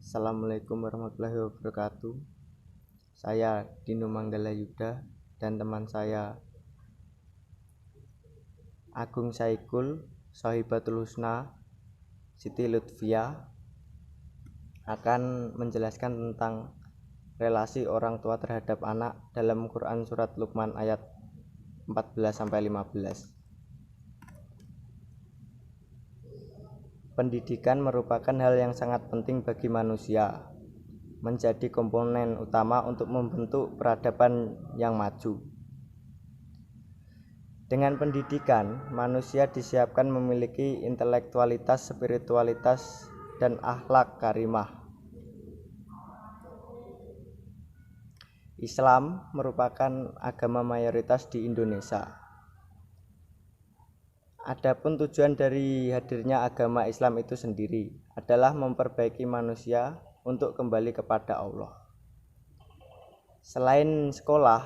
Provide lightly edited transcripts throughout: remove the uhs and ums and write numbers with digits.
Assalamualaikum warahmatullahi wabarakatuh. Saya Dino Manggala Yuda dan teman saya Agung Saikul, Sohibatul Husna, Siti Lutfia akan menjelaskan tentang relasi orang tua terhadap anak dalam Quran Surat Luqman ayat 14-15. Pendidikan merupakan hal yang sangat penting bagi manusia, menjadi komponen utama untuk membentuk peradaban yang maju. Dengan pendidikan, manusia disiapkan memiliki intelektualitas, spiritualitas, dan akhlak karimah. Islam merupakan agama mayoritas di Indonesia. Adapun tujuan dari hadirnya agama Islam itu sendiri adalah memperbaiki manusia untuk kembali kepada Allah. Selain sekolah,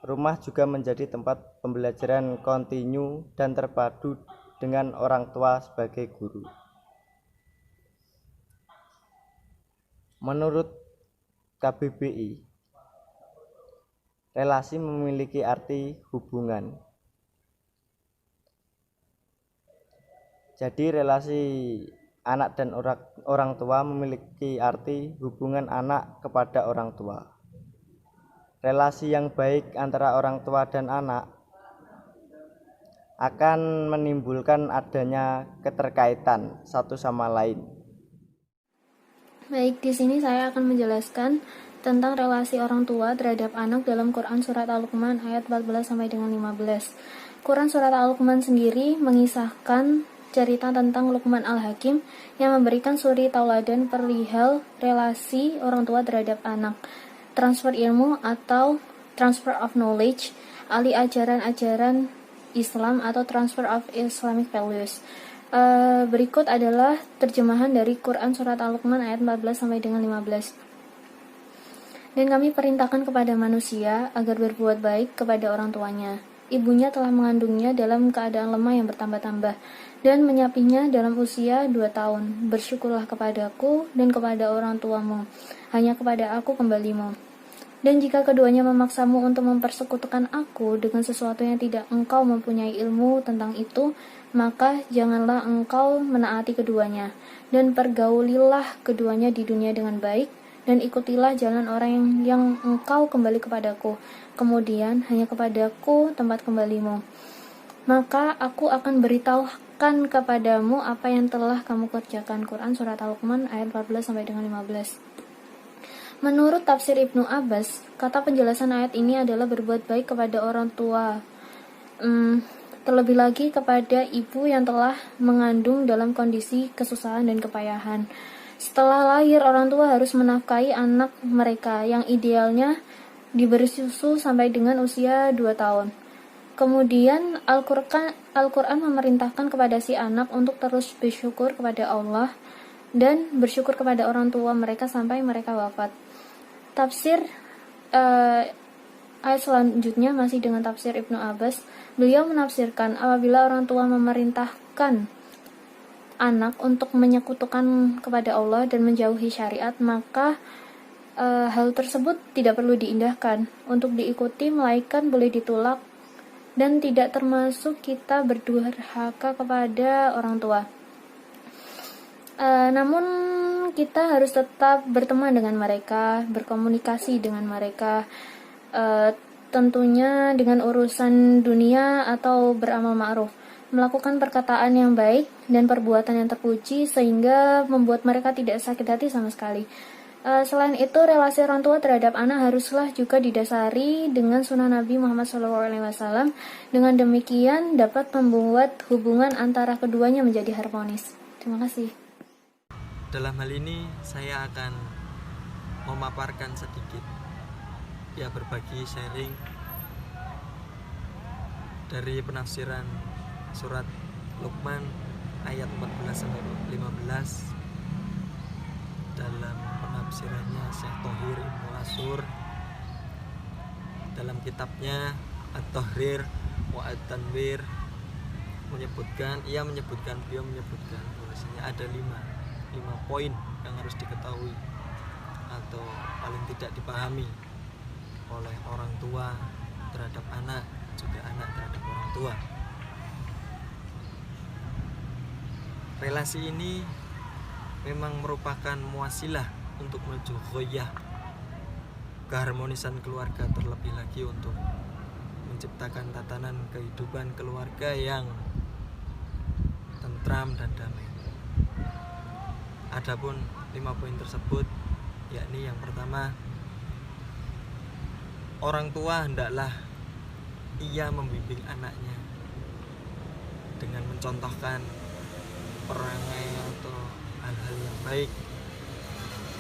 rumah juga menjadi tempat pembelajaran kontinu dan terpadu dengan orang tua sebagai guru. Menurut KBBI, relasi memiliki arti hubungan. Jadi relasi anak dan orang tua memiliki arti hubungan anak kepada orang tua. Relasi yang baik antara orang tua dan anak akan menimbulkan adanya keterkaitan satu sama lain. Baik, di sini saya akan menjelaskan tentang relasi orang tua terhadap anak dalam Quran Surat Al-Luqman ayat 14 sampai dengan 15. Quran Surat Al-Luqman sendiri mengisahkan cerita tentang Luqman Al-Hakim yang memberikan suri tauladan perihal relasi orang tua terhadap anak, transfer ilmu atau transfer of knowledge, alih ajaran-ajaran Islam atau transfer of Islamic values. Berikut adalah terjemahan dari Quran Surat Al-Luqman ayat 14 sampai dengan 15. Dan kami perintahkan kepada manusia agar berbuat baik kepada orang tuanya. Ibunya telah mengandungnya dalam keadaan lemah yang bertambah-tambah dan menyapinya dalam usia 2 tahun. Bersyukurlah kepadaku dan kepada orang tuamu, hanya kepada aku kembalimu. Dan jika keduanya memaksamu untuk mempersekutukan aku dengan sesuatu yang tidak engkau mempunyai ilmu tentang itu, maka janganlah engkau menaati keduanya, dan pergaulilah keduanya di dunia dengan baik, dan ikutilah jalan orang yang engkau kembali kepadaku. Kemudian hanya kepadaku tempat kembalimu. Maka aku akan beritahukan kepadamu apa yang telah kamu kerjakan. Quran Surat Al-Luqman ayat 14 sampai dengan 15. Menurut tafsir Ibnu Abbas, kata penjelasan ayat ini adalah berbuat baik kepada orang tua. Terlebih lagi kepada ibu yang telah mengandung dalam kondisi kesusahan dan kepayahan. Setelah lahir, orang tua harus menafkahi anak mereka yang idealnya diberi susu sampai dengan usia 2 tahun. Kemudian Al-Quran memerintahkan kepada si anak untuk terus bersyukur kepada Allah dan bersyukur kepada orang tua mereka sampai mereka wafat. Tafsir ayat selanjutnya masih dengan tafsir Ibnu Abbas. Beliau menafsirkan apabila orang tua memerintahkan anak untuk menyekutukan kepada Allah dan menjauhi syariat, maka hal tersebut tidak perlu diindahkan untuk diikuti, melainkan boleh ditolak dan tidak termasuk kita berdurhaka kepada orang tua. Namun kita harus tetap berteman dengan mereka, berkomunikasi dengan mereka, tentunya dengan urusan dunia atau beramal ma'ruf, melakukan perkataan yang baik dan perbuatan yang terpuji sehingga membuat mereka tidak sakit hati sama sekali. Selain itu, relasi orang tua terhadap anak haruslah juga didasari dengan sunnah Nabi Muhammad SAW. Dengan demikian dapat membuat hubungan antara keduanya menjadi harmonis. Terima kasih. Dalam hal ini saya akan memaparkan sedikit, berbagi sharing dari penafsiran surat Luqman ayat 14-15 dalam penafsirannya Syekh Thohir Ibnu Ashur dalam kitabnya At-Tahrir wa At-Tanwir beliau menyebutkan bahwasanya ada 5 poin yang harus diketahui atau paling tidak dipahami oleh orang tua terhadap anak, juga anak terhadap orang tua. Relasi ini memang merupakan muasilah untuk menuju ghoyah, keharmonisan keluarga, terlebih lagi untuk menciptakan tatanan kehidupan keluarga yang tentram dan damai. Adapun 5 poin tersebut, yakni yang pertama, orang tua hendaklah ia membimbing anaknya dengan mencontohkan perangai atau hal-hal yang baik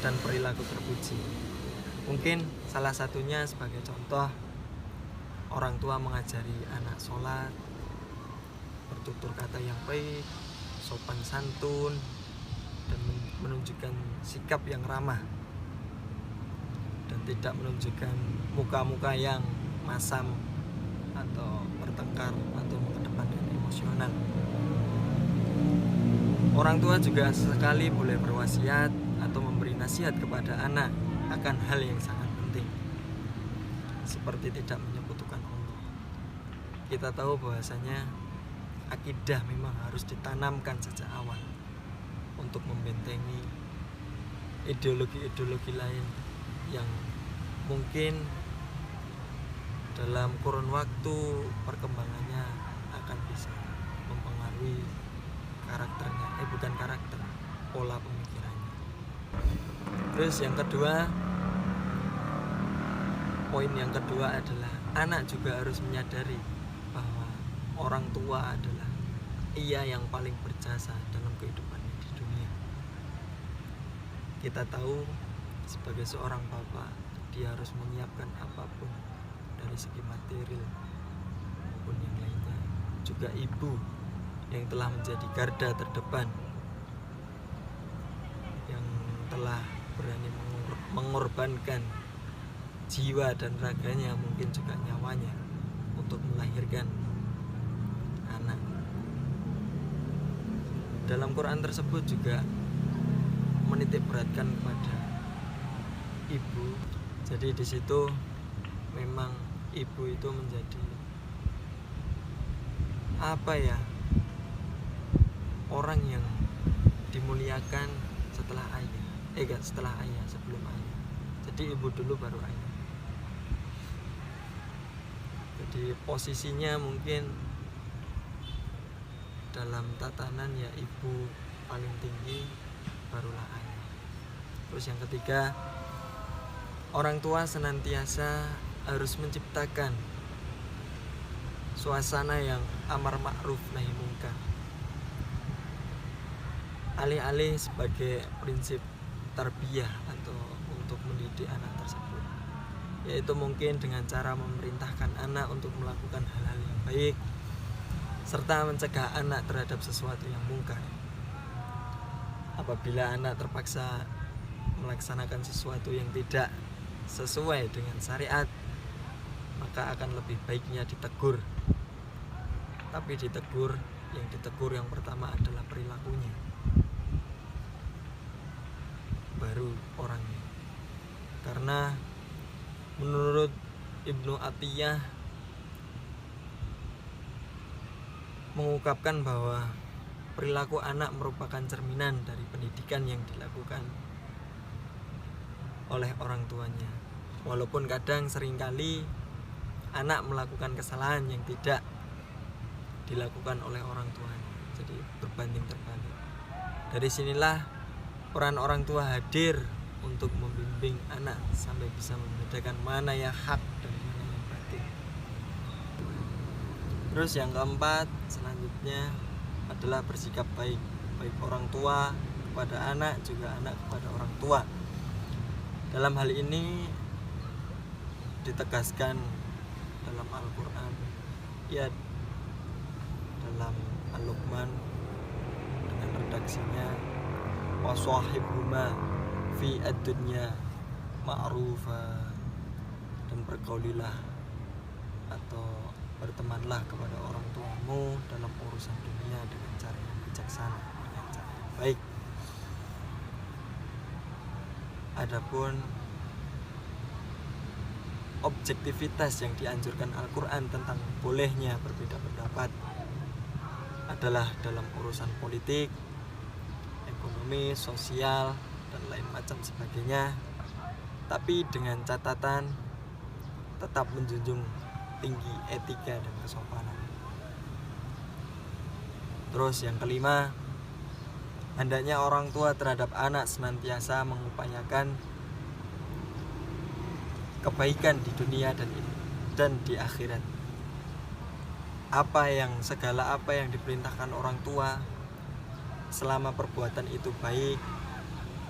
dan perilaku terpuji. Mungkin salah satunya sebagai contoh, orang tua mengajari anak sholat, bertutur kata yang baik, sopan santun, dan menunjukkan sikap yang ramah, dan tidak menunjukkan muka-muka yang masam atau bertengkar atau mengedepankan emosional. Orang tua juga sesekali boleh berwasiat atau memberi nasihat kepada anak akan hal yang sangat penting, seperti tidak menyekutukan Allah. Kita tahu bahwasanya akidah memang harus ditanamkan sejak awal untuk membentengi ideologi-ideologi lain yang mungkin dalam kurun waktu perkembangannya akan bisa mempengaruhi karakternya, bukan karakter, pola pemikirannya. Terus yang kedua, poin yang kedua adalah anak juga harus menyadari bahwa orang tua adalah ia yang paling berjasa dalam kehidupannya di dunia. Kita tahu sebagai seorang bapak, dia harus menyiapkan apapun dari segi material maupun yang lainnya. Juga ibu yang telah menjadi garda terdepan, yang telah berani mengorbankan jiwa dan raganya, mungkin juga nyawanya, untuk melahirkan anak. Dalam Quran tersebut juga menitik beratkan kepada ibu. Jadi di situ memang ibu itu menjadi orang yang dimuliakan setelah ayah. Setelah ayah, sebelum ayah. Jadi ibu dulu baru ayah. Jadi posisinya mungkin dalam tatanan ya ibu paling tinggi, barulah ayah. Terus yang ketiga, orang tua senantiasa harus menciptakan suasana yang amar ma'ruf nahi mungkar, alih-alih sebagai prinsip tarbiyah atau untuk mendidik anak tersebut, yaitu mungkin dengan cara memerintahkan anak untuk melakukan hal-hal yang baik serta mencegah anak terhadap sesuatu yang mungkar. Apabila anak terpaksa melaksanakan sesuatu yang tidak sesuai dengan syariat, maka akan lebih baiknya ditegur. Tapi yang ditegur yang pertama adalah perilakunya, baru orangnya. Karena menurut Ibnu Atiyah mengungkapkan bahwa perilaku anak merupakan cerminan dari pendidikan yang dilakukan oleh orang tuanya. Walaupun kadang seringkali anak melakukan kesalahan yang tidak dilakukan oleh orang tuanya, jadi berbanding terbalik. Dari sinilah peran orang tua hadir untuk membimbing anak sampai bisa membedakan mana yang hak dan mana yang batil. Terus yang keempat, selanjutnya adalah bersikap baik orang tua kepada anak, juga anak kepada orang tua. Dalam hal ini ditegaskan dalam Al-Quran, ya dalam Al-Luqman dengan redaksinya wasahibhuma fi ad-dunya ma'rufa, dan bergaulilah atau bertemanlah kepada orang tuamu dalam urusan dunia dengan cara yang bijaksana, dengan cara yang baik. Adapun objektivitas yang dianjurkan Al-Quran tentang bolehnya berbeda pendapat adalah dalam urusan politik, ekonomi, sosial, dan lain macam sebagainya, tapi dengan catatan tetap menjunjung tinggi etika dan kesopanan. Terus yang kelima, hendaknya orang tua terhadap anak senantiasa mengupayakan kebaikan di dunia dan di akhirat. Segala apa yang diperintahkan orang tua, selama perbuatan itu baik,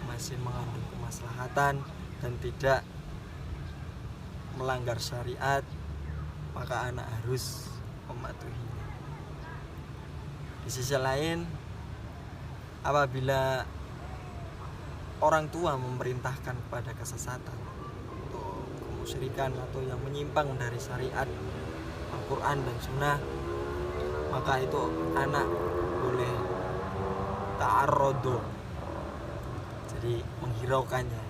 masih mengandung kemaslahatan dan tidak melanggar syariat, maka anak harus mematuhinya. Di sisi lain, apabila orang tua memerintahkan kepada kesesatan atau kemusyrikan atau yang menyimpang dari syariat Al-Quran dan Sunnah, maka itu anak boleh ta'arrodo, jadi menghiraukannya,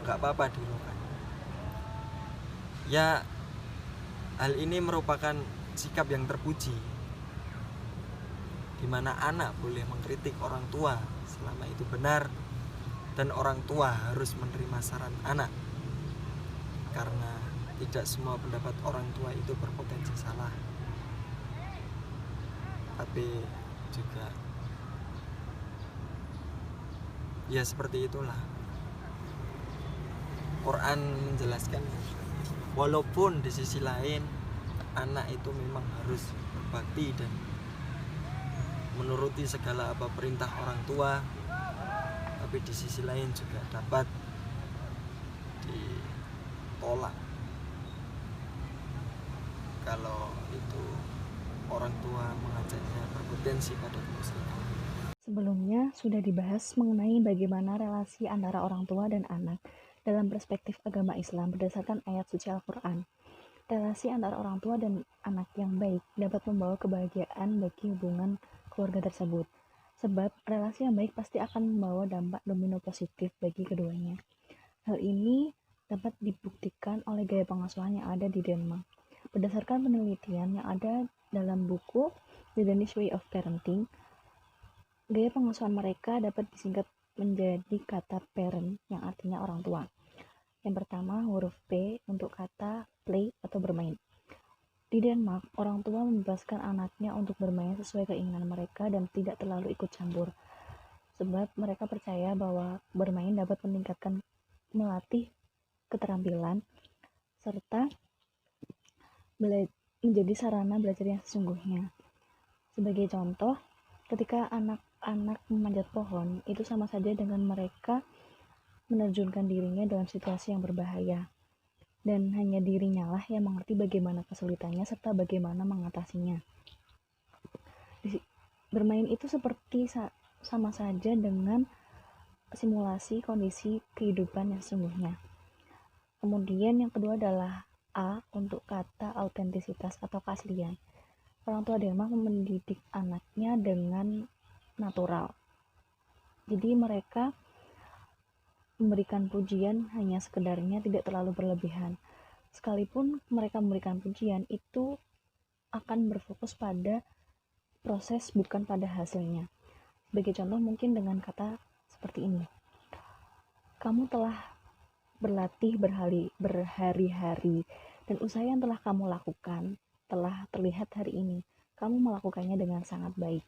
gak apa-apa dihiraukan. Ya, hal ini merupakan sikap yang terpuji, di mana anak boleh mengkritik orang tua selama itu benar, dan orang tua harus menerima saran anak, karena tidak semua pendapat orang tua itu berpotensi salah, tapi juga ya seperti itulah. Quran menjelaskan, walaupun di sisi lain anak itu memang harus berbakti dan menuruti segala apa perintah orang tua, tapi di sisi lain juga dapat ditolak kalau itu orang tua mengajaknya berpotensi pada kemusyrikan. Sebelumnya sudah dibahas mengenai bagaimana relasi antara orang tua dan anak dalam perspektif agama Islam berdasarkan ayat suci Al-Quran. Relasi antara orang tua dan anak yang baik dapat membawa kebahagiaan bagi hubungan keluarga tersebut. Sebab relasi yang baik pasti akan membawa dampak domino positif bagi keduanya. Hal ini dapat dibuktikan oleh gaya pengasuhan yang ada di Denmark. Berdasarkan penelitian yang ada dalam buku The Danish Way of Parenting, gaya pengasuhan mereka dapat disingkat menjadi kata parent yang artinya orang tua. Yang pertama, huruf P untuk kata play atau bermain. Di Denmark, orang tua membebaskan anaknya untuk bermain sesuai keinginan mereka dan tidak terlalu ikut campur. Sebab mereka percaya bahwa bermain dapat melatih keterampilan serta menjadi sarana belajar yang sesungguhnya. Sebagai contoh, ketika anak-anak memanjat pohon, itu sama saja dengan mereka menerjunkan dirinya dalam situasi yang berbahaya. Dan hanya dirinya lah yang mengerti bagaimana kesulitannya serta bagaimana mengatasinya. Bermain itu seperti sama saja dengan simulasi kondisi kehidupan yang sesungguhnya. Kemudian yang kedua adalah A untuk kata autentisitas atau keaslian. Orang tua Denmark mendidik anaknya dengan natural. Jadi mereka memberikan pujian hanya sekedarnya, tidak terlalu berlebihan. Sekalipun mereka memberikan pujian, itu akan berfokus pada proses bukan pada hasilnya. Sebagai contoh mungkin dengan kata seperti ini. Kamu telah berlatih berhari-hari dan usaha yang telah kamu lakukan telah terlihat hari ini. Kamu melakukannya dengan sangat baik.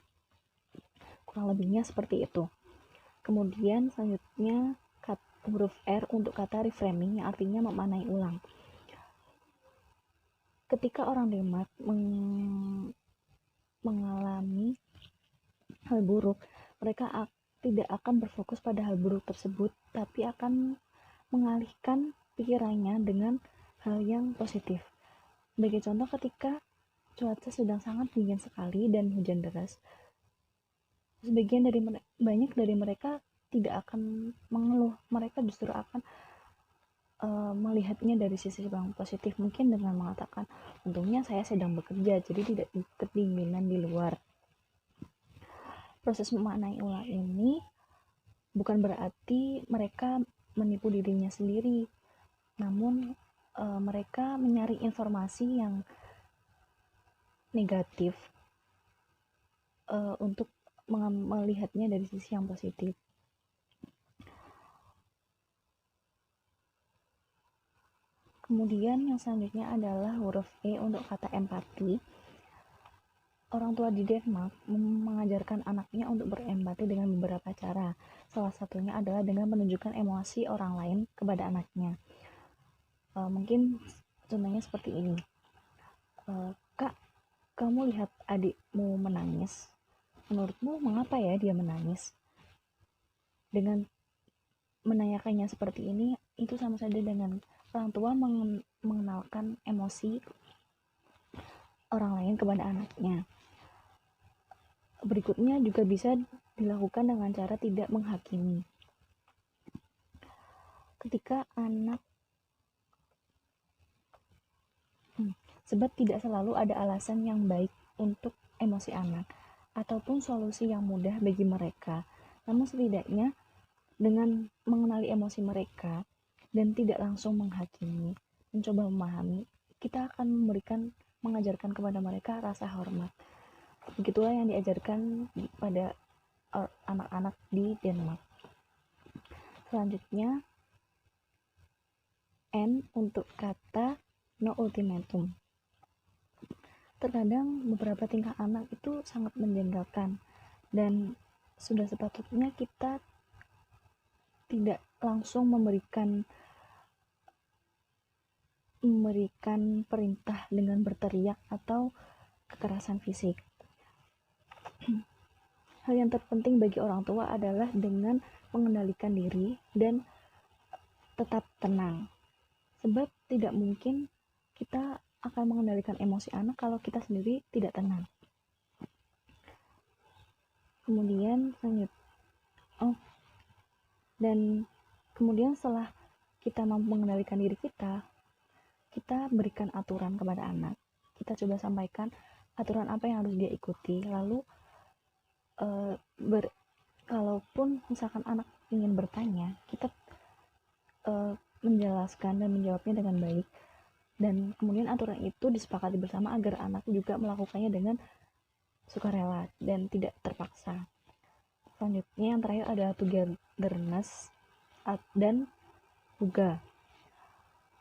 Kurang lebihnya seperti itu. Kemudian selanjutnya huruf R untuk kata reframing yang artinya memaknai ulang. Ketika orang Denmark mengalami hal buruk, mereka tidak akan berfokus pada hal buruk tersebut, tapi akan mengalihkan pikirannya dengan hal yang positif. Sebagai contoh, ketika cuaca sedang sangat dingin sekali dan hujan deras, banyak dari mereka tidak akan mengeluh, mereka justru akan melihatnya dari sisi yang positif, mungkin dengan mengatakan, untungnya saya sedang bekerja, jadi tidak kedinginan di luar. Proses memaknai ulang ini bukan berarti mereka menipu dirinya sendiri, namun mereka menyaring informasi yang negatif untuk melihatnya dari sisi yang positif. Kemudian yang selanjutnya adalah huruf E untuk kata empati. Orang tua di Denmark mengajarkan anaknya untuk berempati dengan beberapa cara. Salah satunya adalah dengan menunjukkan emosi orang lain kepada anaknya. Mungkin contohnya seperti ini. Kak, kamu lihat adikmu menangis. Menurutmu mengapa ya dia menangis? Dengan menanyakannya seperti ini, itu sama saja dengan orang tua mengenalkan emosi orang lain kepada anaknya. Berikutnya juga bisa dilakukan dengan cara tidak menghakimi. Ketika anak sebab tidak selalu ada alasan yang baik untuk emosi anak ataupun solusi yang mudah bagi mereka. Namun setidaknya dengan mengenali emosi mereka dan tidak langsung menghakimi, mencoba memahami, kita akan mengajarkan kepada mereka rasa hormat. Begitulah yang diajarkan pada anak-anak di Denmark. Selanjutnya, N untuk kata no ultimatum. Terkadang beberapa tingkah anak itu sangat menjengkelkan dan sudah sepatutnya kita tidak langsung memberikan perintah dengan berteriak atau kekerasan fisik. Hal yang terpenting bagi orang tua adalah dengan mengendalikan diri dan tetap tenang. Sebab tidak mungkin kita akan mengendalikan emosi anak kalau kita sendiri tidak tenang. Kemudian setelah kita mampu mengendalikan diri kita berikan aturan kepada anak. Kita coba sampaikan aturan apa yang harus dia ikuti. Lalu kalaupun misalkan anak ingin bertanya, kita menjelaskan dan menjawabnya dengan baik, dan kemudian aturan itu disepakati bersama agar anak juga melakukannya dengan sukarela dan tidak terpaksa. Selanjutnya yang terakhir adalah togetherness dan Hygge.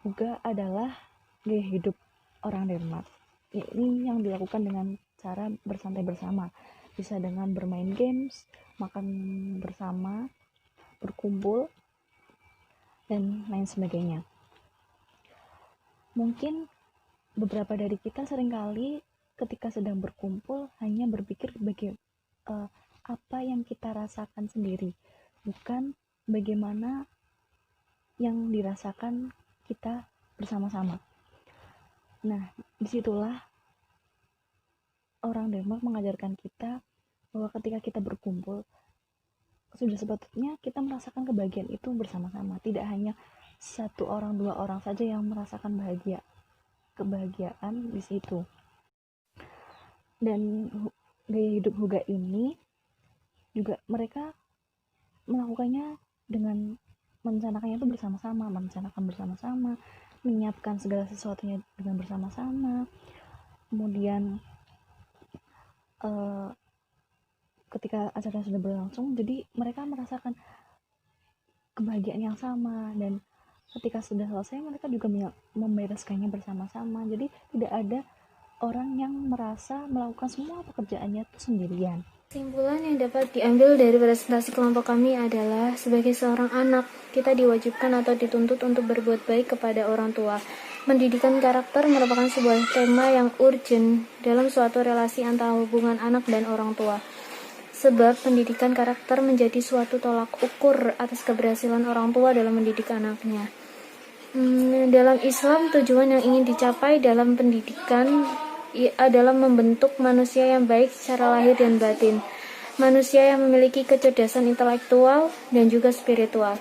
Hygge adalah gaya hidup orang Denmark. Ini yang dilakukan dengan cara bersantai bersama. Bisa dengan bermain games, makan bersama, berkumpul, dan lain sebagainya. Mungkin beberapa dari kita seringkali ketika sedang berkumpul hanya berpikir apa yang kita rasakan sendiri, bukan bagaimana yang dirasakan kita bersama-sama. Nah, disitulah orang Denmark mengajarkan kita bahwa ketika kita berkumpul, sudah sepatutnya kita merasakan kebahagiaan itu bersama-sama. Tidak hanya satu orang, dua orang saja yang merasakan kebahagiaan di situ. Dan gaya hidup Hygge ini juga mereka melakukannya dengan merencanakannya itu bersama-sama, menyiapkan segala sesuatunya dengan bersama-sama. Kemudian ketika acara sudah berlangsung, jadi mereka merasakan kebahagiaan yang sama, dan ketika sudah selesai mereka juga membereskannya bersama-sama. Jadi tidak ada orang yang merasa melakukan semua pekerjaannya itu sendirian. Kesimpulan yang dapat diambil dari presentasi kelompok kami adalah, sebagai seorang anak, kita diwajibkan atau dituntut untuk berbuat baik kepada orang tua. Pendidikan karakter merupakan sebuah tema yang urgent dalam suatu relasi antara hubungan anak dan orang tua. Sebab pendidikan karakter menjadi suatu tolak ukur atas keberhasilan orang tua dalam mendidik anaknya. Dalam Islam, tujuan yang ingin dicapai dalam pendidikan adalah membentuk manusia yang baik secara lahir dan batin. Manusia yang memiliki kecerdasan intelektual dan juga spiritual.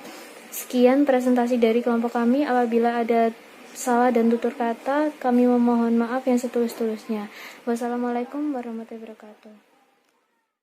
Sekian presentasi dari kelompok kami. Apabila ada salah dan tutur kata, kami memohon maaf yang setulus-tulusnya. Wassalamualaikum warahmatullahi wabarakatuh.